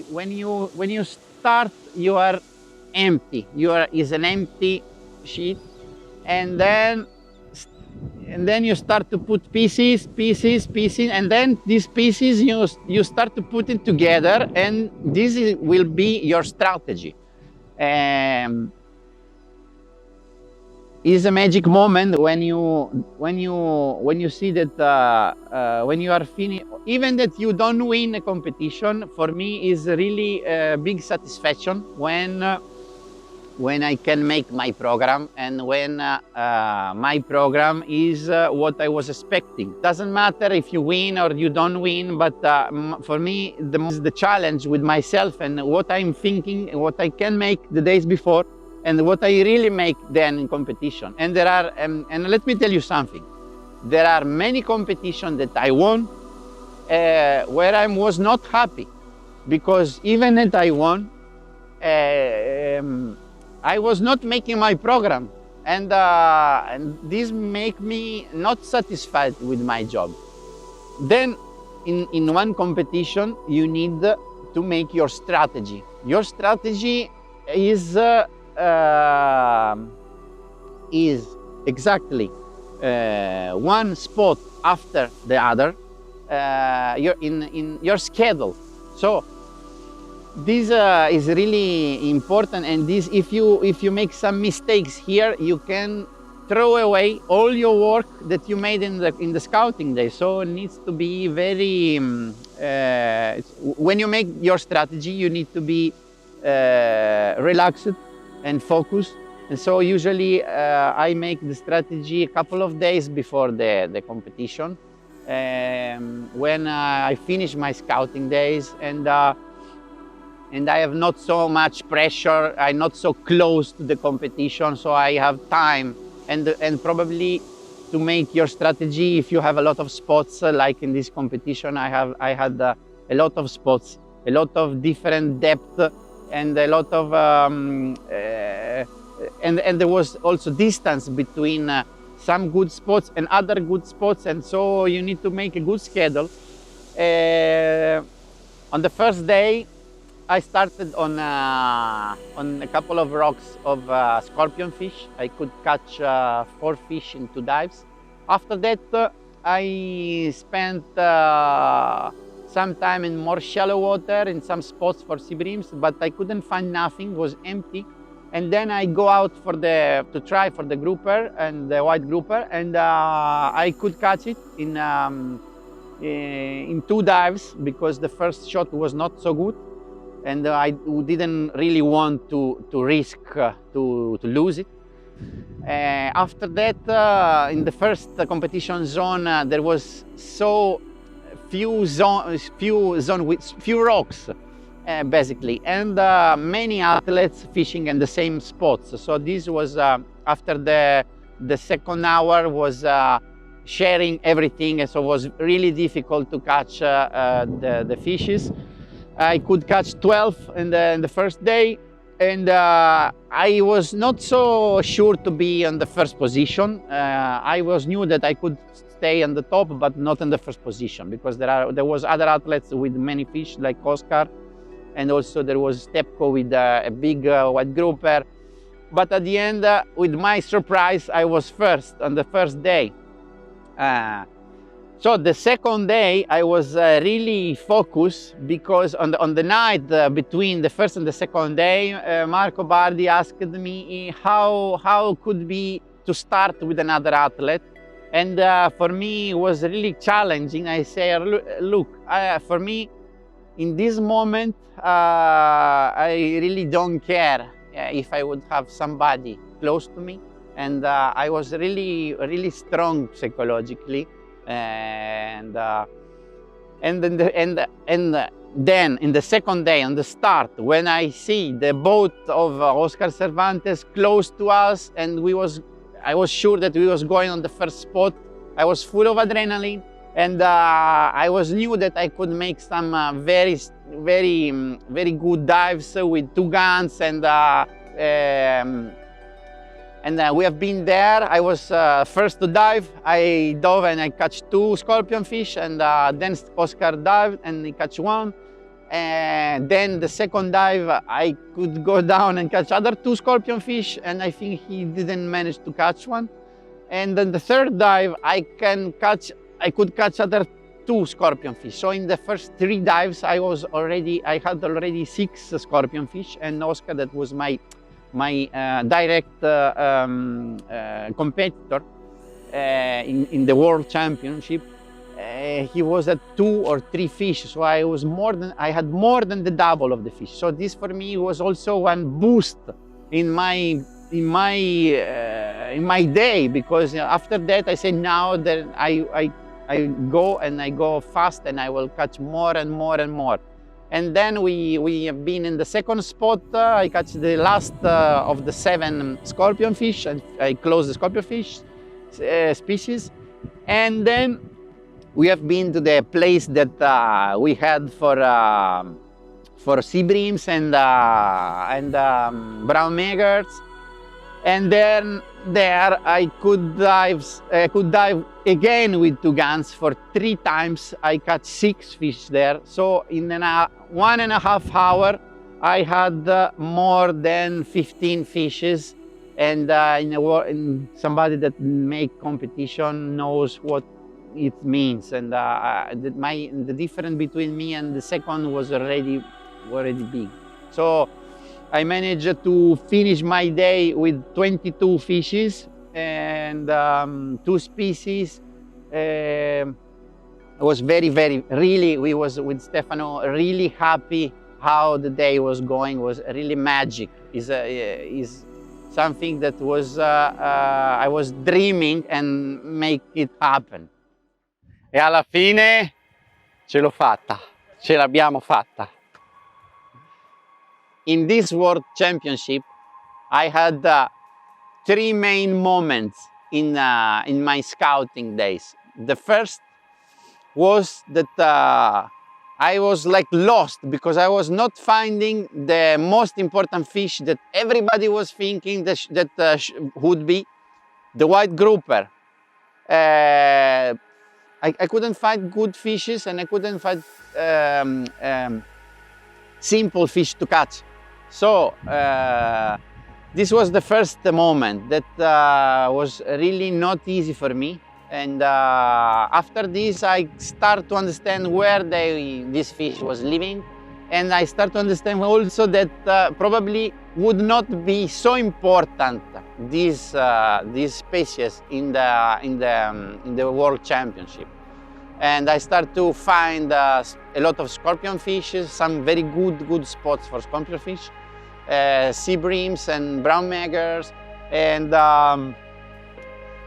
when you start, you are empty. Is an empty sheet, and then you start to put pieces, and then these pieces you start to put it together, and will be your strategy. Is a magic moment when you see that when you are finished, even that you don't win a competition. For me, is really a big satisfaction when I can make my program, and when my program is what I was expecting. Doesn't matter if you win or you don't win, but for me, the challenge with myself and what I'm thinking, what I can make the days before, and what I really make then in competition. And there are, and let me tell you something, there are many competitions that I won where I was not happy, because even if I won, I was not making my program, and this make me not satisfied with my job. Then in one competition, you need to make your strategy. Your strategy is exactly one spot after the other, you're in your schedule. So this is really important, and this, if you make some mistakes here, you can throw away all your work that you made in the scouting day. So it needs to be very when you make your strategy, you need to be relaxed and focused. And so usually I make the strategy a couple of days before the competition, when I finish my scouting days, and I have not so much pressure. I'm not so close to the competition, so I have time and probably to make your strategy. If you have a lot of spots, like in this competition, I had a lot of spots, a lot of different depth, and a lot of and there was also distance between some good spots and other good spots, and so you need to make a good schedule. On the first day, I started on a couple of rocks of scorpion fish. I could catch 4 fish in 2 dives. After that, I spent some time in more shallow water, in some spots for sea breams, but I couldn't find nothing, it was empty. And then I go out to try for the grouper and the white grouper, and I could catch it in 2 dives, because the first shot was not so good, and I didn't really want to risk to lose it. After that, in the first competition zone, there was so few rocks, basically, and many athletes fishing in the same spots. So this was after the second hour was sharing everything, and so it was really difficult to catch the fishes. I could catch 12 in the first day, and I was not so sure to be on the first position. I knew that I could stay on the top, but not in the first position, because there was other athletes with many fish, like Oscar, and also there was Stepko with a big white grouper. But at the end, with my surprise, I was first on the first day. So the second day, I was really focused, because on the night between the first and the second day, Marco Bardi asked me how could be to start with another athlete. And for me, it was really challenging. I say, look, for me, in this moment, I really don't care if I would have somebody close to me. And I was really, really strong psychologically. And then in the second day, on the start, when I see the boat of Oscar Cervantes close to us, and I was sure that we was going on the first spot, I was full of adrenaline, and I knew that I could make some very, very, very good dives with 2 guns, and we have been there. I was first to dive. I dove and I catch 2 scorpion fish, and then Oscar dived and he catch 1. And then the second dive, I could go down and catch other 2 scorpion fish, and I think he didn't manage to catch one. And then the third dive, I could catch other 2 scorpion fish. So in the first 3 dives, I had already 6 scorpion fish, and Oscar, that was my direct competitor in the World Championship. He was at 2 or 3 fish, so I had more than the double of the fish. So this for me was also one boost in my day, because after that I said, now that I go fast and I will catch more and more and more. And then we have been in the second spot. I catch the last of the 7 scorpion fish, and I close the scorpion fish species. And then we have been to the place that we had for sea breams and brown maggots. And then there I could dive again with 2 guns for 3 times. I caught 6 fish there. So in 1.5 hours, I had more than 15 fishes. And somebody that make competition knows what it means. And the difference between me and the second was already big. So I managed to finish my day with 22 fishes and 2 species. I was we was with Stefano really happy how the day was going. Was really magic. Is something that was I was dreaming and make it happen. E alla fine ce l'ho fatta, ce l'abbiamo fatta. In this World Championship, I had 3 main moments in my scouting days. The first was that I was like lost, because I was not finding the most important fish that everybody was thinking that would be the white grouper. I couldn't find good fishes, and I couldn't find simple fish to catch. So this was the first moment that was really not easy for me. And after this, I start to understand where this fish was living, and I start to understand also that probably would not be so important this species in the World Championship. And I start to find a lot of scorpion fishes, some very good spots for scorpion fish, sea breams and brown maggots. And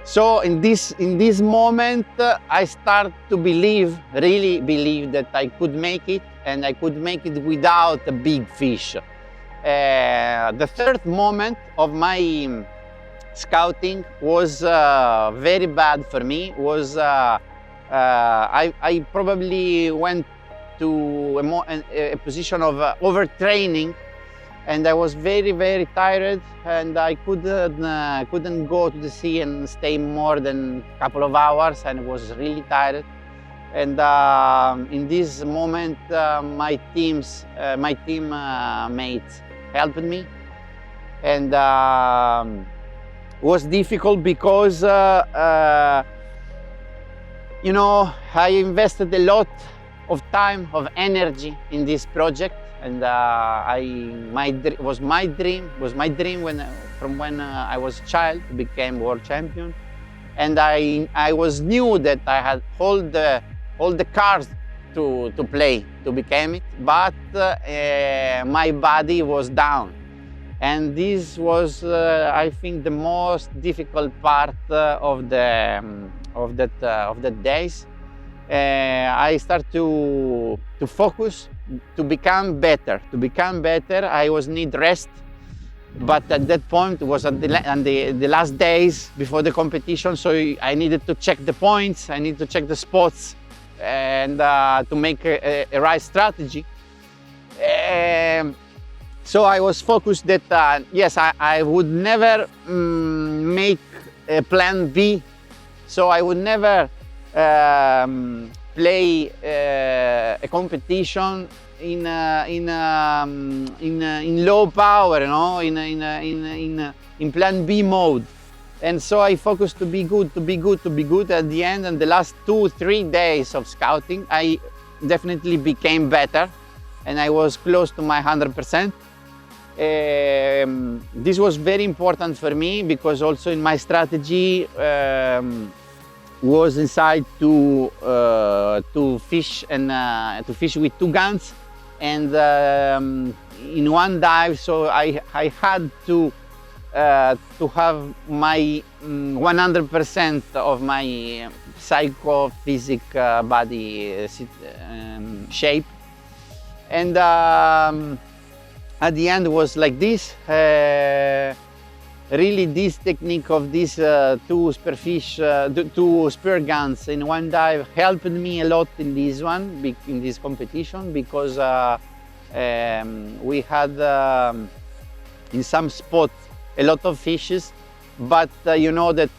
so in this moment, I start to really believe that I could make it, and I could make it without a big fish. The third moment of my scouting was very bad for me. I probably went to a position of overtraining, and I was very tired, and I couldn't go to the sea and stay more than a couple of hours, and I was really tired. And in this moment, my team mates helped me, and it was difficult because you know, I invested a lot of time, of energy in this project, and was my dream from when I was a child to become world champion. And I knew that I had all the cards to play to become it, but my body was down, and this was I think the most difficult part of the days. I start to focus to become better. I need rest, but at that point it was at the last days before the competition, so I needed to check the points, I needed to check the spots, and to make a right strategy. So I was focused that yes, I would never make a plan B. So I would never play a competition in low power, you know, in plan B mode. And so I focused to be good, to be good, to be good. At the end, and the last 2-3 days of scouting, I definitely became better, and I was close to my 100%. This was very important for me because also in my strategy was inside to fish and to fish with 2 guns, and in one dive. So I had to have my 100% of my psychophysic body shape, and at the end was like this. Really, this technique of these 2 spear guns in one dive helped me a lot in this one, in this competition, because we had in some spots a lot of fishes, but you know that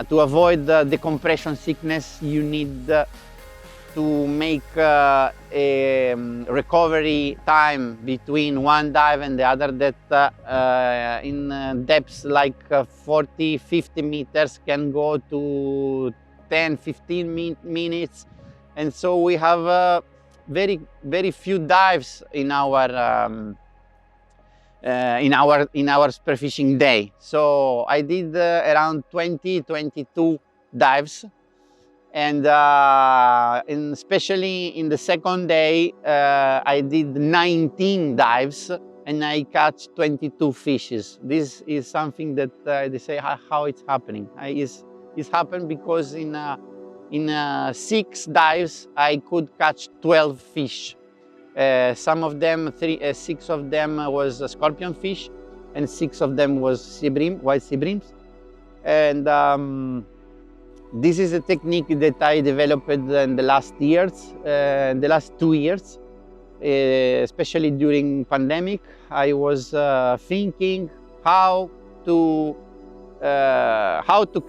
to avoid the compression sickness, you need to make a recovery time between one dive and the other that in depths like 40-50 meters can go to 10-15 minutes. And so we have very few dives in our spearfishing day. So I did around 20-22 dives, and especially in the second day I did 19 dives and I catch 22 fishes. This is something that they say how it's happening. It's happened because in 6 dives I could catch 12 fish. Some of them, 6 of them was scorpion fish, and 6 of them was sea bream, white sea breams. And this is a technique that I developed in the last years, the last 2 years, especially during pandemic. I was thinking how to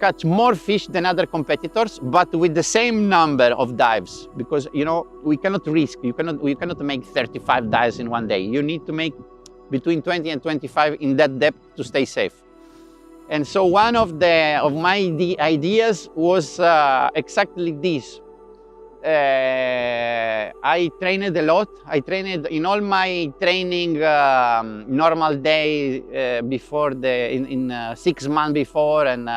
catch more fish than other competitors, but with the same number of dives, because we cannot risk. You cannot make 35 dives in one day. You need to make between 20 and 25 in that depth to stay safe. And so one of my ideas was exactly this. I trained a lot. I trained in all my training normal day before in 6 months before and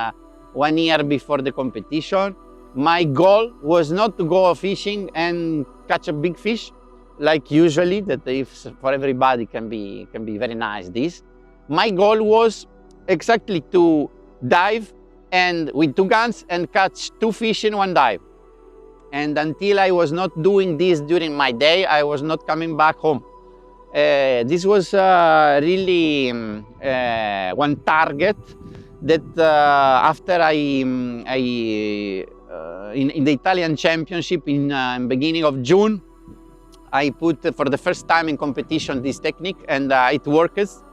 1 year before the competition. My goal was not to go fishing and catch a big fish, like usually that for everybody can be very nice. My goal was exactly to dive and with 2 guns and catch 2 fish in one dive. And until I was not doing this during my day, I was not coming back home. This was really one target that after in the Italian Championship in beginning of June, I put for the first time in competition this technique, and it works.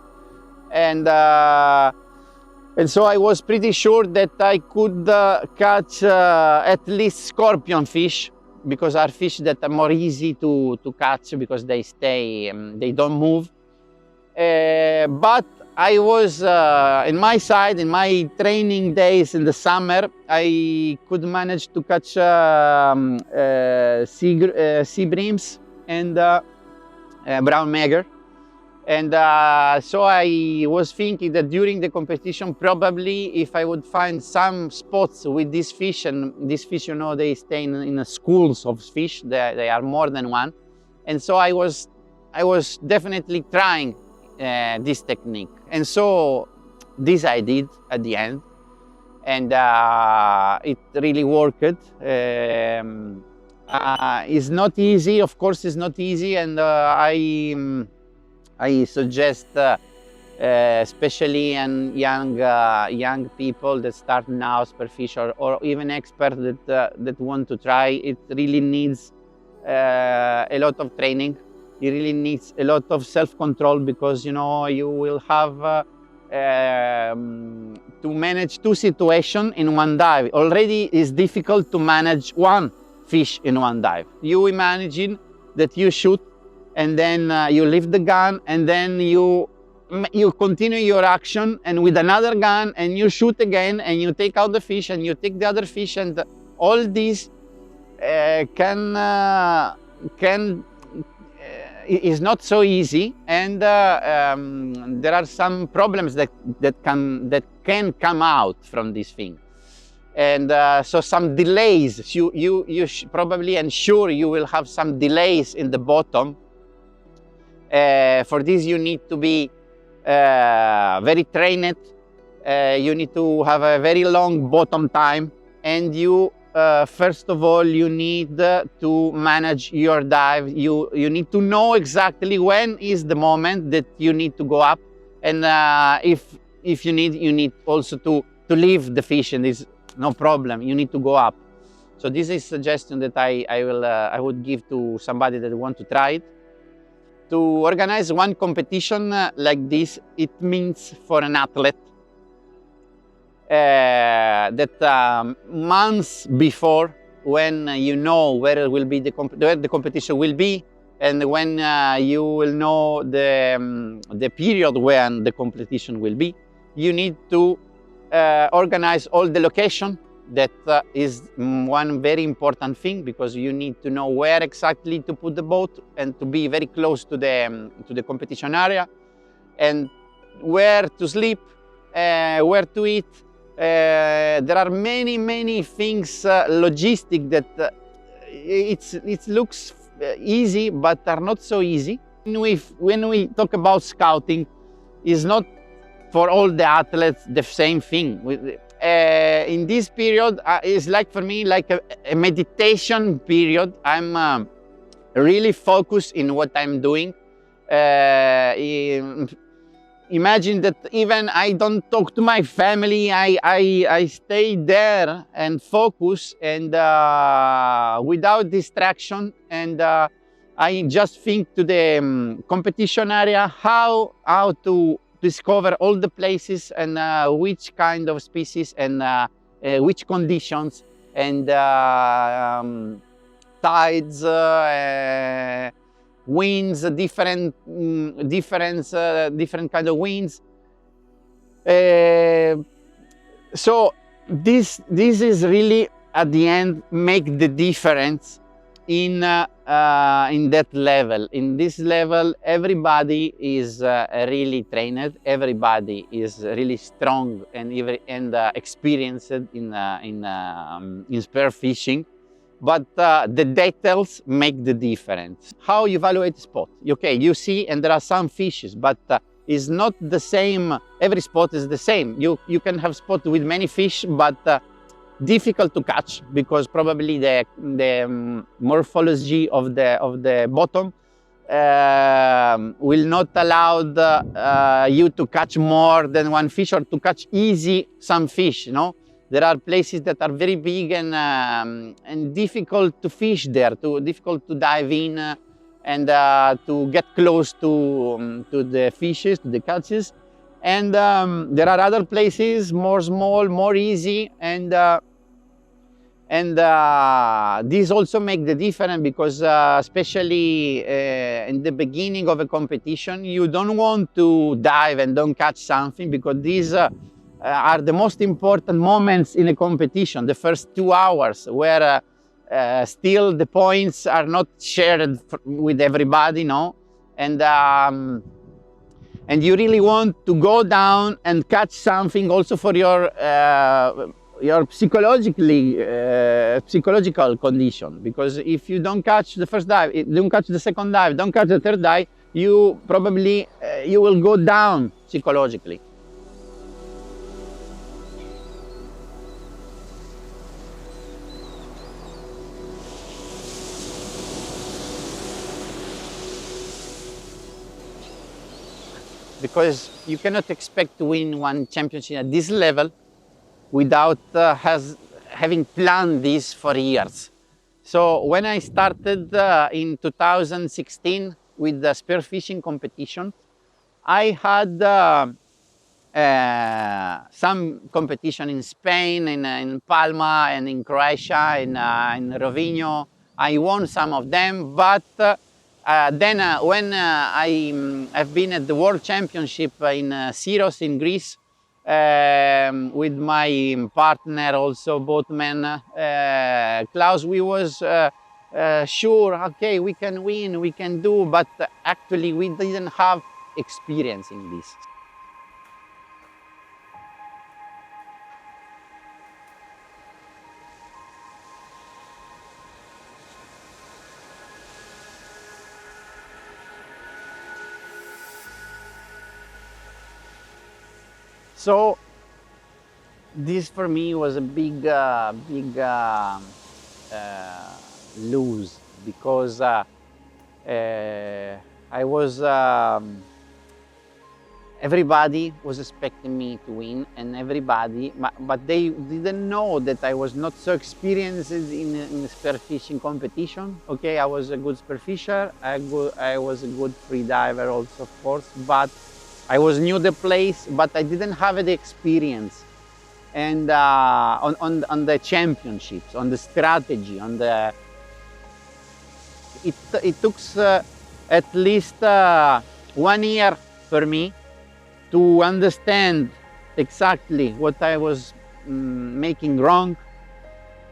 And so I was pretty sure that I could catch at least scorpion fish, because are fish that are more easy to catch because they stay, they don't move. But I was, in my training days in the summer, I could manage to catch sea breams and brown magger. And so I was thinking that during the competition, probably if I would find some spots with these fish, and these fish, they stay in schools of fish, they are more than one. And so I was definitely trying this technique. And so this I did at the end, and it really worked. It's not easy, of course it's not easy, and I suggest, especially in young people that start now spearfish, or even experts that want to try. It really needs a lot of training. It really needs a lot of self-control, because you will have to manage 2 situations in one dive. Already it's difficult to manage 1 fish in one dive. You imagine that you shoot and then you lift the gun, and then you continue your action, and with another gun, and you shoot again, and you take out the fish, and you take the other fish, and all these is not so easy, and there are some problems that can come out from this thing, and so some delays. You probably and sure you will have some delays in the bottom. For this you need to be very trained. You need to have a very long bottom time, and you first of all you need to manage your dive. You need to know exactly when is the moment that you need to go up, and if you need also to leave the fish, and it's no problem, you need to go up. So this is a suggestion that I would give to somebody that want to try it. To organize one competition like this, it means for an athlete that months before, when you know where it will be where the competition will be, and when you will know the period when the competition will be, you need to organize all the location. That is one very important thing, because you need to know where exactly to put the boat, and to be very close to the competition area, and where to sleep, where to eat. There are many things, logistic, that it looks easy but are not so easy. When we talk about scouting, is not for all the athletes the same thing. In this period, is like for me like a meditation period. I'm really focused in what I'm doing. Imagine that even I don't talk to my family. I stay there and focus, and without distraction, and I just think to the competition area, how to discover all the places, and which kind of species, and which conditions, and tides, winds, different kind of winds. So this is really at the end make the difference in that level. In this level, everybody is really trained. Everybody is really strong and experienced in spearfishing. But the details make the difference. How you evaluate the spot? Okay, you see, and there are some fishes, but it's not the same. Every spot is the same. You can have spot with many fish, but difficult to catch, because probably the morphology of the bottom will not allow you to catch more than one fish, or to catch easy some fish. You know, there are places that are very big and difficult to fish there, difficult to dive in and to get close to the fishes, to the catches. And there are other places more small, more easy, and these also make the difference, because especially in the beginning of a competition, you don't want to dive and don't catch something, because these are the most important moments in a competition, the first 2 hours, where still the points are not shared with everybody, no? And you really want to go down and catch something also for your psychological condition, because if you don't catch the first dive, don't catch the second dive, don't catch the third dive, you probably you will go down psychologically. Because you cannot expect to win one championship at this level without having planned this for years. So when I started in 2016 with the spearfishing competition, I had some competition in Spain, in Palma, and in Croatia, in Rovino. I won some of them, but When I've been at the World Championship in Syros in Greece with my partner, also both men, Klaus, we was sure, okay, we can win, we can do, but actually we didn't have experience in this. So this for me was a big lose, because I was everybody was expecting me to win, and everybody, but they didn't know that I was not so experienced in spearfishing competition. Okay, I was a good spearfisher, I was a good free diver also, of course, but I was new to the place, but I didn't have the experience. And on the championships, on the strategy, on the it took at least 1 year for me to understand exactly what I was making wrong.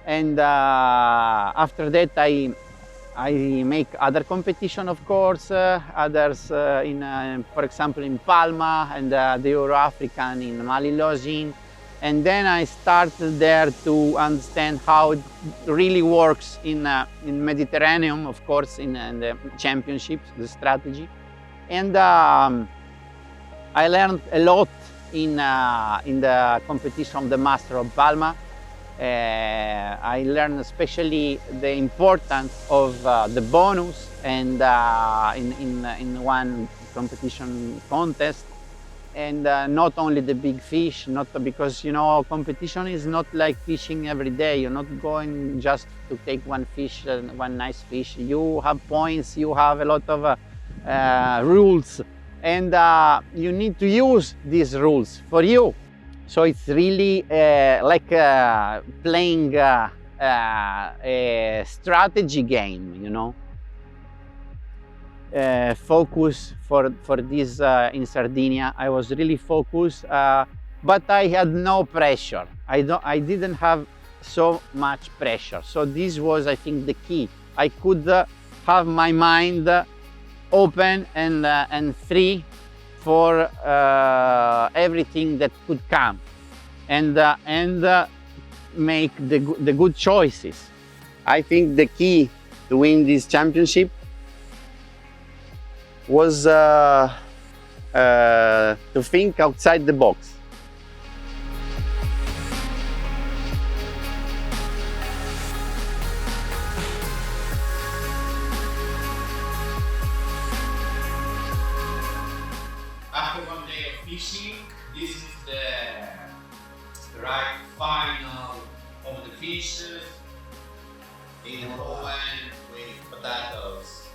And after that I make other competition, of course, others for example in Palma, and the Euro-African in Malilozin. And then I started there to understand how it really works in Mediterranean, of course, in the championships, the strategy. And I learned a lot in the competition of the Master of Palma. I learned especially the importance of the bonus, and in one competition contest, and not only the big fish, not because, you know, competition is not like fishing every day. You're not going just to take one fish, one nice fish. You have points, you have a lot of rules, and you need to use these rules for you. So it's really like playing a strategy game, you know. Focus for this in Sardinia. I was really focused, but I had no pressure. I didn't have so much pressure. So this was, I think, the key. I could have my mind open and free for everything that could come, and make the good choices. I think the key to win this championship was to think outside the box. After 1 day of fishing, this is the right final of the fishes in a oven with potatoes.